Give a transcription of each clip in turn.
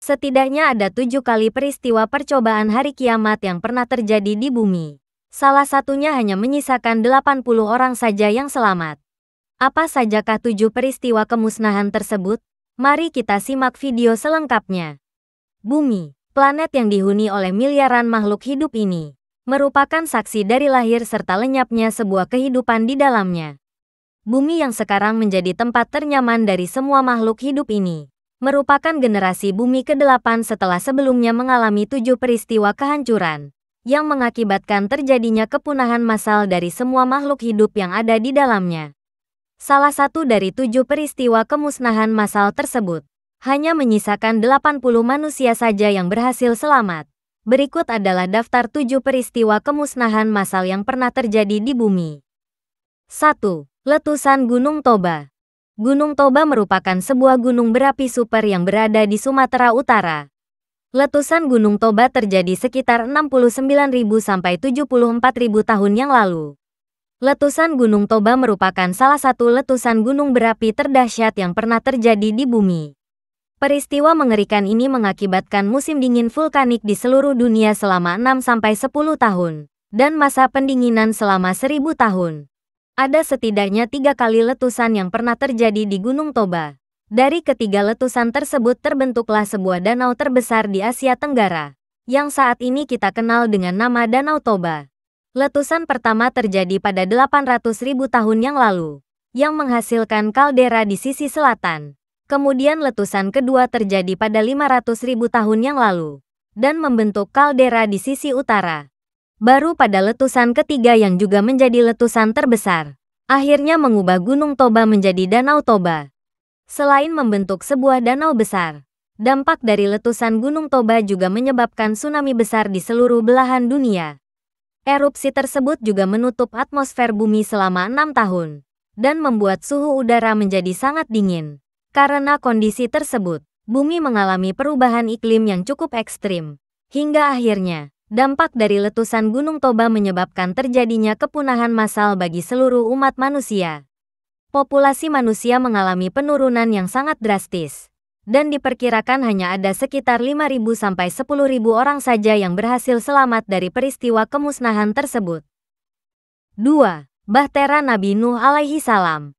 Setidaknya ada 7 kali peristiwa percobaan hari kiamat yang pernah terjadi di bumi. Salah satunya hanya menyisakan 80 orang saja yang selamat. Apa sajakah 7 peristiwa kemusnahan tersebut? Mari kita simak video selengkapnya. Bumi, planet yang dihuni oleh miliaran makhluk hidup ini, merupakan saksi dari lahir serta lenyapnya sebuah kehidupan di dalamnya. Bumi yang sekarang menjadi tempat ternyaman dari semua makhluk hidup ini, merupakan generasi bumi ke-8 setelah sebelumnya mengalami 7 peristiwa kehancuran, yang mengakibatkan terjadinya kepunahan massal dari semua makhluk hidup yang ada di dalamnya. Salah satu dari 7 peristiwa kemusnahan massal tersebut, hanya menyisakan 80 manusia saja yang berhasil selamat. Berikut adalah daftar 7 peristiwa kemusnahan massal yang pernah terjadi di bumi. 1. Letusan Gunung Toba. Gunung Toba merupakan sebuah gunung berapi super yang berada di Sumatera Utara. Letusan Gunung Toba terjadi sekitar 69.000 sampai 74.000 tahun yang lalu. Letusan Gunung Toba merupakan salah satu letusan gunung berapi terdahsyat yang pernah terjadi di bumi. Peristiwa mengerikan ini mengakibatkan musim dingin vulkanik di seluruh dunia selama 6-10 tahun, dan masa pendinginan selama 1000 tahun. Ada setidaknya 3 kali letusan yang pernah terjadi di Gunung Toba. Dari ketiga letusan tersebut terbentuklah sebuah danau terbesar di Asia Tenggara, yang saat ini kita kenal dengan nama Danau Toba. Letusan pertama terjadi pada 800.000 tahun yang lalu, yang menghasilkan kaldera di sisi selatan. Kemudian letusan kedua terjadi pada 500.000 tahun yang lalu, dan membentuk kaldera di sisi utara. Baru pada letusan ketiga yang juga menjadi letusan terbesar, akhirnya mengubah Gunung Toba menjadi Danau Toba. Selain membentuk sebuah danau besar, dampak dari letusan Gunung Toba juga menyebabkan tsunami besar di seluruh belahan dunia. Erupsi tersebut juga menutup atmosfer bumi selama 6 tahun, dan membuat suhu udara menjadi sangat dingin. Karena kondisi tersebut, bumi mengalami perubahan iklim yang cukup ekstrim, hingga akhirnya dampak dari letusan Gunung Toba menyebabkan terjadinya kepunahan massal bagi seluruh umat manusia. Populasi manusia mengalami penurunan yang sangat drastis, dan diperkirakan hanya ada sekitar 5.000 sampai 10.000 orang saja yang berhasil selamat dari peristiwa kemusnahan tersebut. 2. Bahtera Nabi Nuh alaihi salam.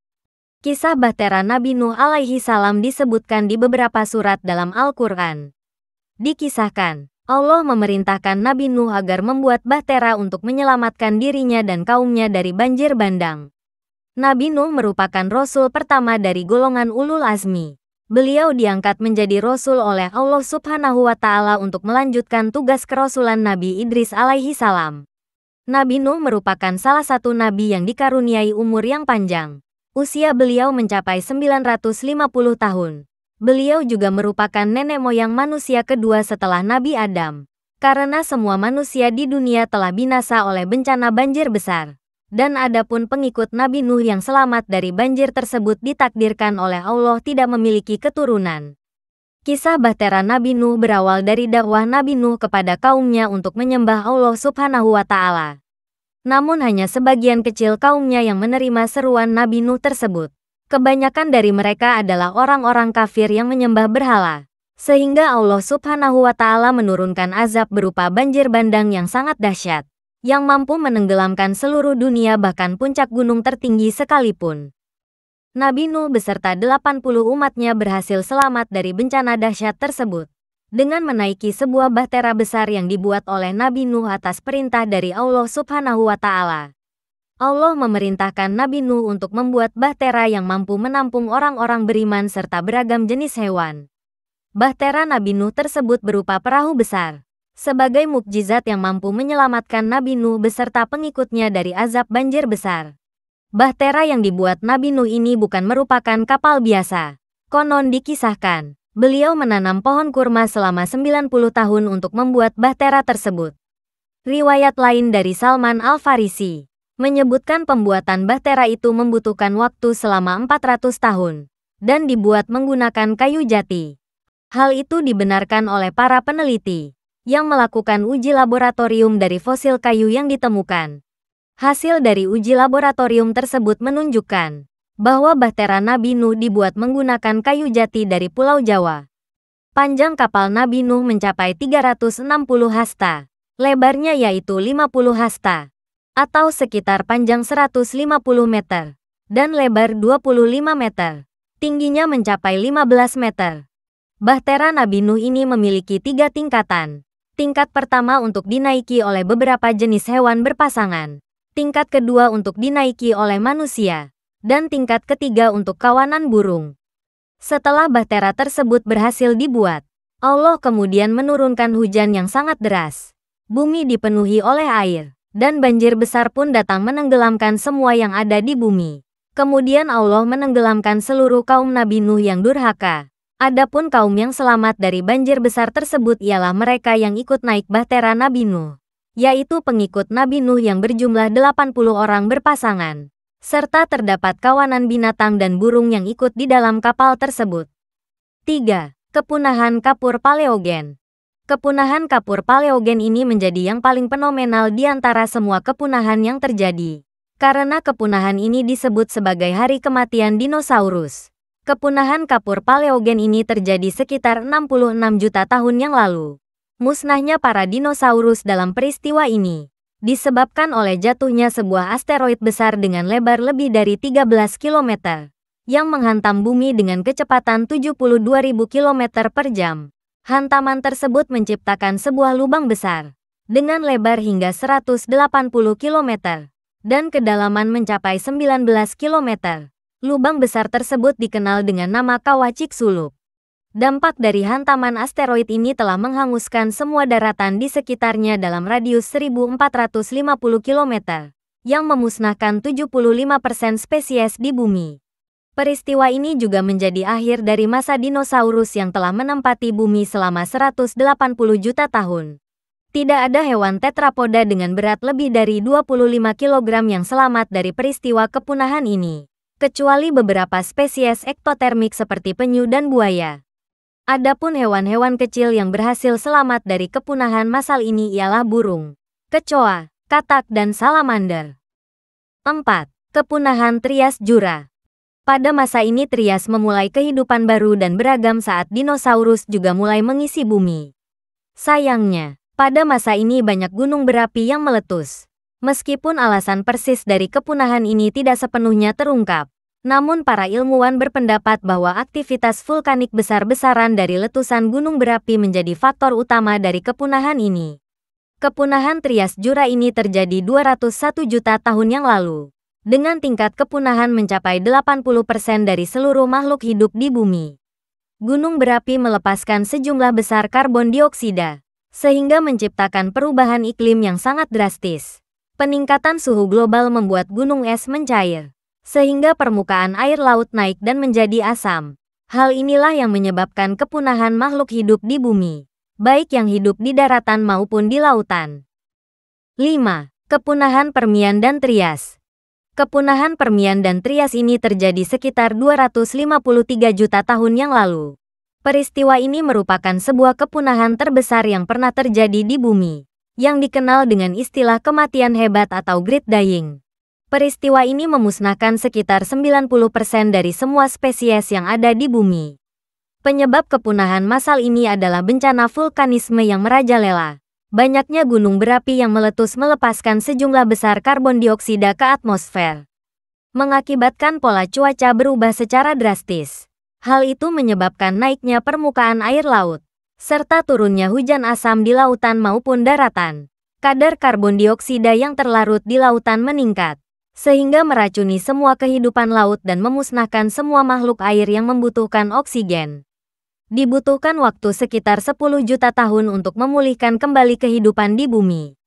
Kisah Bahtera Nabi Nuh alaihi salam disebutkan di beberapa surat dalam Al-Quran. Dikisahkan, Allah memerintahkan Nabi Nuh agar membuat bahtera untuk menyelamatkan dirinya dan kaumnya dari banjir bandang. Nabi Nuh merupakan Rasul pertama dari golongan Ulul Azmi. Beliau diangkat menjadi Rasul oleh Allah Subhanahu wa Ta'ala untuk melanjutkan tugas kerasulan Nabi Idris alaihi salam. Nabi Nuh merupakan salah satu nabi yang dikaruniai umur yang panjang. Usia beliau mencapai 950 tahun. Beliau juga merupakan nenek moyang manusia kedua setelah Nabi Adam. Karena semua manusia di dunia telah binasa oleh bencana banjir besar. Dan adapun pengikut Nabi Nuh yang selamat dari banjir tersebut ditakdirkan oleh Allah tidak memiliki keturunan. Kisah Bahtera Nabi Nuh berawal dari dakwah Nabi Nuh kepada kaumnya untuk menyembah Allah Subhanahu wa Ta'ala. Namun hanya sebagian kecil kaumnya yang menerima seruan Nabi Nuh tersebut. Kebanyakan dari mereka adalah orang-orang kafir yang menyembah berhala. Sehingga Allah Subhanahu wa Ta'ala menurunkan azab berupa banjir bandang yang sangat dahsyat, yang mampu menenggelamkan seluruh dunia bahkan puncak gunung tertinggi sekalipun. Nabi Nuh beserta 80 umatnya berhasil selamat dari bencana dahsyat tersebut, dengan menaiki sebuah bahtera besar yang dibuat oleh Nabi Nuh atas perintah dari Allah Subhanahu wa Ta'ala. Allah memerintahkan Nabi Nuh untuk membuat bahtera yang mampu menampung orang-orang beriman serta beragam jenis hewan. Bahtera Nabi Nuh tersebut berupa perahu besar, sebagai mukjizat yang mampu menyelamatkan Nabi Nuh beserta pengikutnya dari azab banjir besar. Bahtera yang dibuat Nabi Nuh ini bukan merupakan kapal biasa. Konon dikisahkan, beliau menanam pohon kurma selama 90 tahun untuk membuat bahtera tersebut. Riwayat lain dari Salman Al-Farisi menyebutkan pembuatan bahtera itu membutuhkan waktu selama 400 tahun, dan dibuat menggunakan kayu jati. Hal itu dibenarkan oleh para peneliti, yang melakukan uji laboratorium dari fosil kayu yang ditemukan. Hasil dari uji laboratorium tersebut menunjukkan bahwa bahtera Nabi Nuh dibuat menggunakan kayu jati dari Pulau Jawa. Panjang kapal Nabi Nuh mencapai 360 hasta. Lebarnya yaitu 50 hasta, atau sekitar panjang 150 meter, dan lebar 25 meter. Tingginya mencapai 15 meter. Bahtera Nabi Nuh ini memiliki 3 tingkatan. Tingkat pertama untuk dinaiki oleh beberapa jenis hewan berpasangan. Tingkat kedua untuk dinaiki oleh manusia. Dan tingkat ketiga untuk kawanan burung. Setelah bahtera tersebut berhasil dibuat, Allah kemudian menurunkan hujan yang sangat deras. Bumi dipenuhi oleh air, dan banjir besar pun datang menenggelamkan semua yang ada di bumi. Kemudian Allah menenggelamkan seluruh kaum Nabi Nuh yang durhaka. Adapun kaum yang selamat dari banjir besar tersebut ialah mereka yang ikut naik bahtera Nabi Nuh, yaitu pengikut Nabi Nuh yang berjumlah 80 orang berpasangan, serta terdapat kawanan binatang dan burung yang ikut di dalam kapal tersebut. 3. Kepunahan kapur Paleogen. Kepunahan kapur Paleogen ini menjadi yang paling fenomenal di antara semua kepunahan yang terjadi, karena kepunahan ini disebut sebagai hari kematian dinosaurus. Kepunahan kapur Paleogen ini terjadi sekitar 66 juta tahun yang lalu. Musnahnya para dinosaurus dalam peristiwa ini disebabkan oleh jatuhnya sebuah asteroid besar dengan lebar lebih dari 13 km, yang menghantam bumi dengan kecepatan 72.000 km per jam. Hantaman tersebut menciptakan sebuah lubang besar, dengan lebar hingga 180 km, dan kedalaman mencapai 19 km. Lubang besar tersebut dikenal dengan nama Kawah Chicxulub. Dampak dari hantaman asteroid ini telah menghanguskan semua daratan di sekitarnya dalam radius 1450 km, yang memusnahkan 75% spesies di bumi. Peristiwa ini juga menjadi akhir dari masa dinosaurus yang telah menempati bumi selama 180 juta tahun. Tidak ada hewan tetrapoda dengan berat lebih dari 25 kg yang selamat dari peristiwa kepunahan ini, kecuali beberapa spesies ektotermik seperti penyu dan buaya. Adapun hewan-hewan kecil yang berhasil selamat dari kepunahan massal ini ialah burung, kecoa, katak, dan salamander. 4. Kepunahan Trias Jura. Pada masa ini Trias memulai kehidupan baru dan beragam saat dinosaurus juga mulai mengisi bumi. Sayangnya, pada masa ini banyak gunung berapi yang meletus. Meskipun alasan persis dari kepunahan ini tidak sepenuhnya terungkap, namun para ilmuwan berpendapat bahwa aktivitas vulkanik besar-besaran dari letusan gunung berapi menjadi faktor utama dari kepunahan ini. Kepunahan Trias Jura ini terjadi 201 juta tahun yang lalu, dengan tingkat kepunahan mencapai 80% dari seluruh makhluk hidup di bumi. Gunung berapi melepaskan sejumlah besar karbon dioksida, sehingga menciptakan perubahan iklim yang sangat drastis. Peningkatan suhu global membuat gunung es mencair, sehingga permukaan air laut naik dan menjadi asam. Hal inilah yang menyebabkan kepunahan makhluk hidup di bumi, baik yang hidup di daratan maupun di lautan. 5. Kepunahan Permian dan Trias. Kepunahan Permian dan Trias ini terjadi sekitar 253 juta tahun yang lalu. Peristiwa ini merupakan sebuah kepunahan terbesar yang pernah terjadi di bumi, yang dikenal dengan istilah kematian hebat atau Great Dying. Peristiwa ini memusnahkan sekitar 90% dari semua spesies yang ada di bumi. Penyebab kepunahan massal ini adalah bencana vulkanisme yang merajalela. Banyaknya gunung berapi yang meletus melepaskan sejumlah besar karbon dioksida ke atmosfer, mengakibatkan pola cuaca berubah secara drastis. Hal itu menyebabkan naiknya permukaan air laut, serta turunnya hujan asam di lautan maupun daratan. Kadar karbon dioksida yang terlarut di lautan meningkat, sehingga meracuni semua kehidupan laut dan memusnahkan semua makhluk air yang membutuhkan oksigen. Dibutuhkan waktu sekitar 10 juta tahun untuk memulihkan kembali kehidupan di bumi.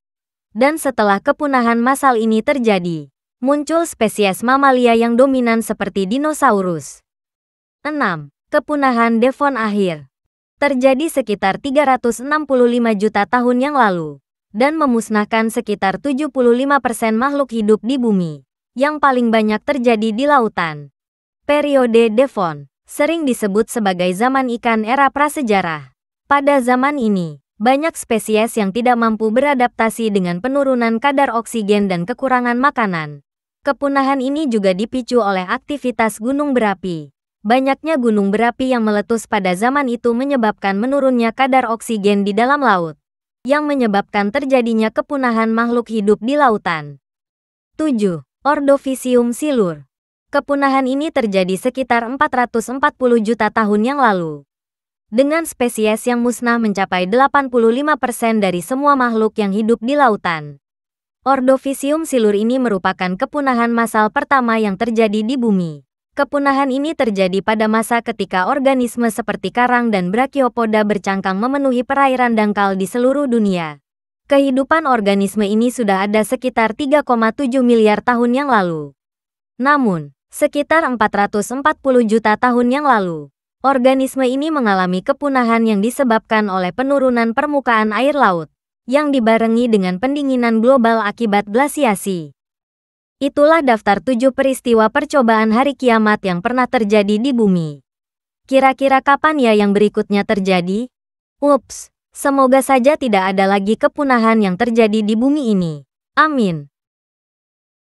Dan setelah kepunahan massal ini terjadi, muncul spesies mamalia yang dominan seperti dinosaurus. 6. Kepunahan Devon akhir. Terjadi sekitar 365 juta tahun yang lalu, dan memusnahkan sekitar 75% makhluk hidup di bumi, yang paling banyak terjadi di lautan. Periode Devon sering disebut sebagai zaman ikan era prasejarah. Pada zaman ini, banyak spesies yang tidak mampu beradaptasi dengan penurunan kadar oksigen dan kekurangan makanan. Kepunahan ini juga dipicu oleh aktivitas gunung berapi. Banyaknya gunung berapi yang meletus pada zaman itu menyebabkan menurunnya kadar oksigen di dalam laut, yang menyebabkan terjadinya kepunahan makhluk hidup di lautan. 7. Ordovisium silur. Kepunahan ini terjadi sekitar 440 juta tahun yang lalu. Dengan spesies yang musnah mencapai 85% dari semua makhluk yang hidup di lautan. Ordovisium silur ini merupakan kepunahan massal pertama yang terjadi di bumi. Kepunahan ini terjadi pada masa ketika organisme seperti karang dan Brachiopoda bercangkang memenuhi perairan dangkal di seluruh dunia. Kehidupan organisme ini sudah ada sekitar 3,7 miliar tahun yang lalu. Namun, sekitar 440 juta tahun yang lalu, organisme ini mengalami kepunahan yang disebabkan oleh penurunan permukaan air laut, yang dibarengi dengan pendinginan global akibat glasiasi. Itulah daftar 7 peristiwa percobaan hari kiamat yang pernah terjadi di bumi. Kira-kira kapan ya yang berikutnya terjadi? Ups, semoga saja tidak ada lagi kepunahan yang terjadi di bumi ini. Amin.